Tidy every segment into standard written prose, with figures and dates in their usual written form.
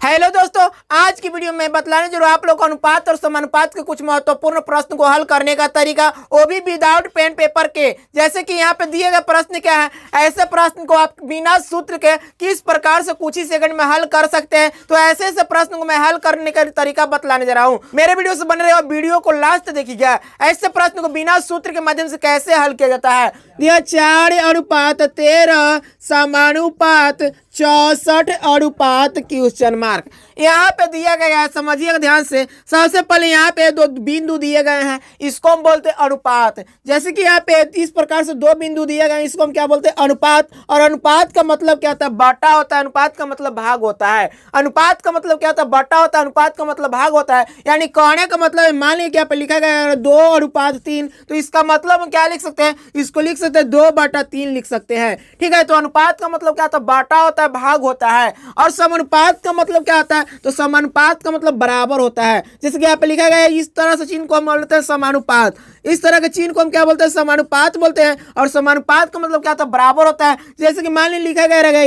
Hello दोस्तों, आज की वीडियो में बतलाने जरूर आप लोग को अनुपात और समानुपात के कुछ महत्वपूर्ण प्रश्न को हल करने का तरीका, वो भी विदाउट पेन पेपर के। जैसे कि यहाँ पे दिए गए प्रश्न क्या है, ऐसे प्रश्न को आप बिना सूत्र के किस प्रकार से कुछ ही सेकंड में हल कर सकते हैं। तो ऐसे ऐसे प्रश्न को मैं हल करने का तरीका बतलाने जा रहा हूँ। मेरे वीडियो से बने रहे वीडियो को लास्ट देखिएगा। ऐसे प्रश्न को बिना सूत्र के माध्यम से कैसे हल किया जाता है। यह 4:13 समानुपात 64 क्वेश्चन मार्क यहाँ पे दिया गया है। समझिएगा ध्यान से। सबसे पहले यहाँ पे दो बिंदु दिए गए हैं, इसको हम बोलते हैं अनुपात। जैसे कि यहाँ पे इस प्रकार से दो बिंदु दिए गए हैं, इसको हम क्या बोलते हैं, अनुपात। और अनुपात का मतलब क्या होता है, बटा होता है। अनुपात का मतलब भाग होता है। अनुपात का मतलब क्या होता है, बटा होता है। अनुपात का मतलब भाग होता है। यानी कहने का मतलब, मान लीजिए यहाँ पे लिखा गया है 2:3, तो इसका मतलब हम क्या लिख सकते हैं, इसको लिख सकते हैं 2/3 लिख सकते हैं। ठीक है। तो अनुपात का मतलब क्या होता है, बटा होता है, भाग होता है। और समानुपात का मतलब क्या होता है, तो समानुपात का मतलब बराबर होता है। जैसे कि यहाँ पे लिखा गया है, इस तरह से चिन्ह को हम बोलते हैं समानुपात। इस तरह के चिन्ह को हम क्या बोलते हैं, समानुपात बोलते हैं। और समानुपात का मतलब क्या होता है, बराबर होता है। जैसे कि मान लीजिए लिखा गया रहेगा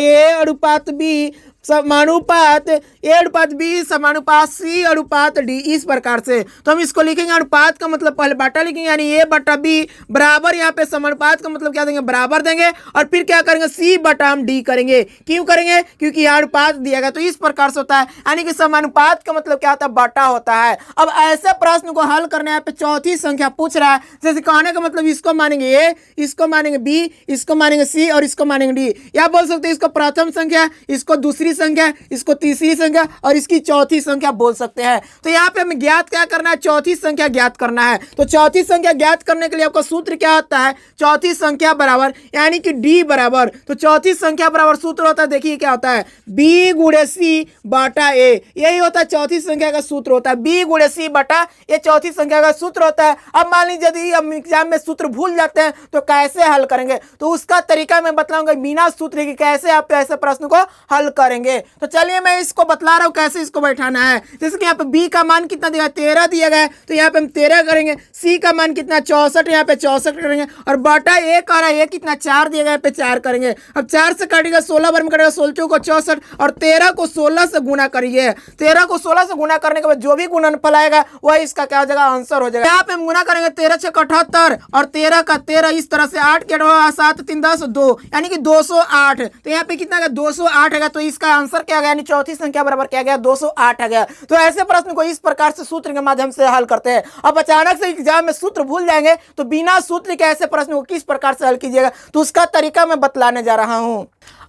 A/B समानुपात A/B समानुपात C/D, इस प्रकार से। तो हम इसको लिखेंगे, अनुपात का मतलब पहले बटा लिखेंगे, यानी A/B बराबर, यहाँ पे समानुपात का मतलब क्या देंगे, बराबर देंगे। और फिर क्या करेंगे, C/D करेंगे। क्यों करेंगे, क्योंकि यहाँ अनुपात दिया गया। तो इस प्रकार से होता है, यानी कि समानुपात का मतलब क्या होता है, बटा होता है। अब ऐसे प्रश्न को हल करने यहाँ पे चौथी संख्या पूछ रहा है। जैसे कहने का मतलब, इसको मानेंगे A, इसको मानेंगे B, इसको मानेंगे C और इसको मानेंगे D। या बोल सकते हैं इसको प्रथम संख्या, इसको दूसरी संख्या, इसको तीसरी संख्या और इसकी चौथी संख्या बोल सकते हैं। तो यहाँ पे हमें ज्ञात क्या करना है, चौथी संख्या ज्ञात करना है। तो चौथी संख्या ज्ञात करने के लिए आपका सूत्र क्या होता है, चौथी संख्या बराबर, यानी कि D बराबर। तो चौथी संख्या बराबर सूत्र होता है, देखिए क्या होता है, B/C/A। यही होता है चौथी संख्या का सूत्र होता है, B/C/A चौथी संख्या का सूत्र होता है। अब मान लीजिए यदि हम एग्जाम में सूत्र भूल जाते हैं तो कैसे हल करेंगे, तो उसका तरीका मैं बतलाऊंगा बिना सूत्र के कैसे आप ऐसे प्रश्न को हल करेंगे। तो चलिए मैं इसको बतला रहा हूं कैसे इसको बैठाना है। जैसे कि यहाँ पे B का मान कितना दिया, 13 दिया गया है, तो यहाँ पे हम 13 करेंगे। C का मान कितना, 64, यहाँ पे 64 करेंगे। और बटा A कह रहा है, A कितना 4 दिया गया, यहाँ पे 4 करेंगे। अब 4 से काटेगा 16 बार में कटेगा, 16 को 64 और 13 को 16 से गुना करिए। 13 को 16 से गुना करने के बाद जो भी गुणनफल आएगा वह इसका क्या हो जाएगा, आंसर हो जाएगा। यहाँ पे हम गुना करेंगे 13 × 78 और 13 का 13, इस तरह से 8 के 7 3 10 2, यानी कि 208। तो यहाँ पे कितना 208 है, तो इसका आंसर क्या गया, यानी चौथी संख्या बराबर क्या गया, 208 आ गया। तो ऐसे प्रश्न को इस प्रकार से सूत्र के माध्यम से हल करते हैं। अब अचानक से एग्जाम में सूत्र भूल जाएंगे तो बिना सूत्र के ऐसे प्रश्न को किस प्रकार से हल कीजिएगा, तो उसका तरीका मैं बतलाने जा रहा हूं।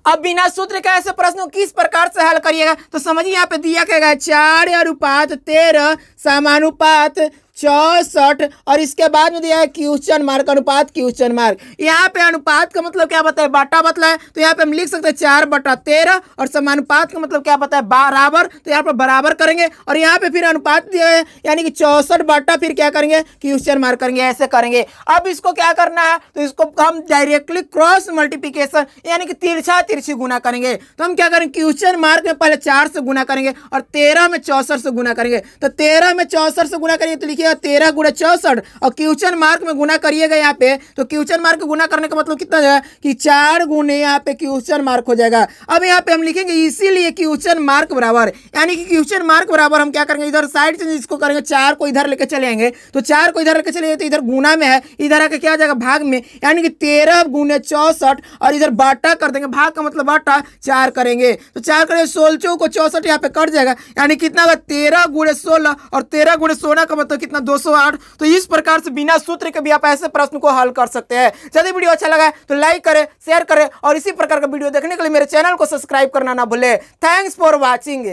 अब बिना सूत्र के ऐसे प्रश्न को किस प्रकार से हल करिएगा, तो समझिए यहाँ पे दिया क्या गया, 4:13 समानुपात 64 और इसके बाद में दिया है क्वेश्चन मार्क, अनुपात क्वेश्चन मार्क। यहाँ पे अनुपात का मतलब क्या बताए, बटा बतलाए। तो यहाँ पे हम लिख सकते हैं 4/13 और समानुपात का मतलब क्या बताए, बराबर। तो यहाँ पे बराबर करेंगे और यहाँ पे फिर अनुपात दिया है, यानी कि 64 बटा फिर क्या करेंगे, क्वेश्चन मार्क करेंगे, ऐसे करेंगे। अब इसको क्या करना है, तो इसको हम डायरेक्टली क्रॉस मल्टीप्लिकेशन, यानी कि तिरछा तिरछी गुना करेंगे। तो हम क्या करेंगे, क्वेश्चन मार्क में पहले 4 से गुना करेंगे और 13 में 64 से गुना करेंगे। तो 13 में 64 से गुना करेंगे तो लिखिए 13 × 64 और क्वेश्चन मार्क में गुना करिएगा यहाँ पे। तो क्वेश्चन मार्क को गुना करने का मतलब कितना है कि 4 गुने यहाँ पे क्वेश्चन मार्क हो जाएगा। अब यहाँ पे हम लिखेंगे इसीलिए क्वेश्चन मार्क बराबर, यानी कि क्वेश्चन मार्क बराबर हम क्या करेंगे, इधर साइड से इसको करेंगे, 4 को इधर लेके चले आएंगे। तो 4 को इधर लेके चले तो इधर गुना में है, इधर आके क्या हो जाएगा, भाग में, यानी कि 13 × 64 और इधर बाटा कर देंगे, भाग का मतलब बाटा 4 करेंगे। तो 4 करेंगे, 16 को 64 यहाँ पे कट जाएगा, यानी कितना होगा, 13 × 16 और 13 × 16 का मतलब कितना, 208। तो इस प्रकार से बिना सूत्र के भी आप ऐसे प्रश्न को हल कर सकते हैं। यदि वीडियो अच्छा लगा है तो लाइक करें, शेयर करें और इसी प्रकार का वीडियो देखने के लिए मेरे चैनल को सब्सक्राइब करना ना भूलें। Thanks for watching.